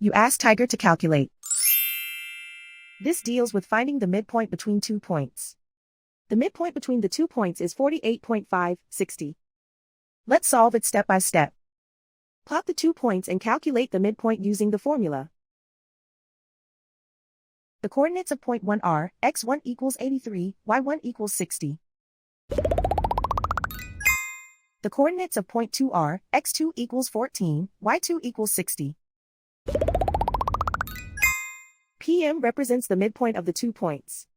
You ask Tiger to calculate. This deals with finding the midpoint between 2 points. The midpoint between the 2 points is 48.560. Let's solve it step by step. Plot the 2 points and calculate the midpoint using the formula. The coordinates of point 1 are x1 equals 83, y1 equals 60. The coordinates of point 2 are x2 equals 14, y2 equals 60. PM represents the midpoint of the 2 points.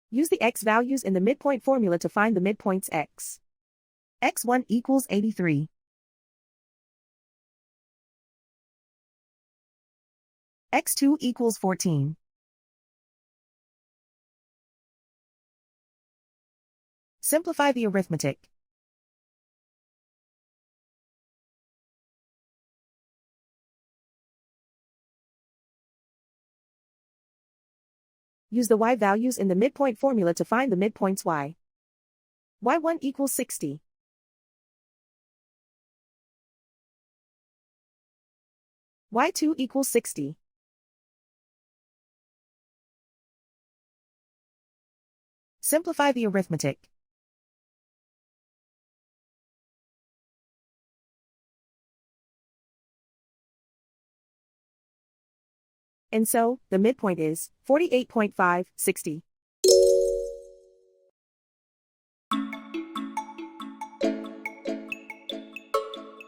Use the x values in the midpoint formula to find the midpoints x. x1 equals 83. x2 equals 14. Simplify the arithmetic. Use the y values in the midpoint formula to find the midpoints y. y1 equals 60. y2 equals 60. Simplify the arithmetic. And so, the midpoint is 48.560.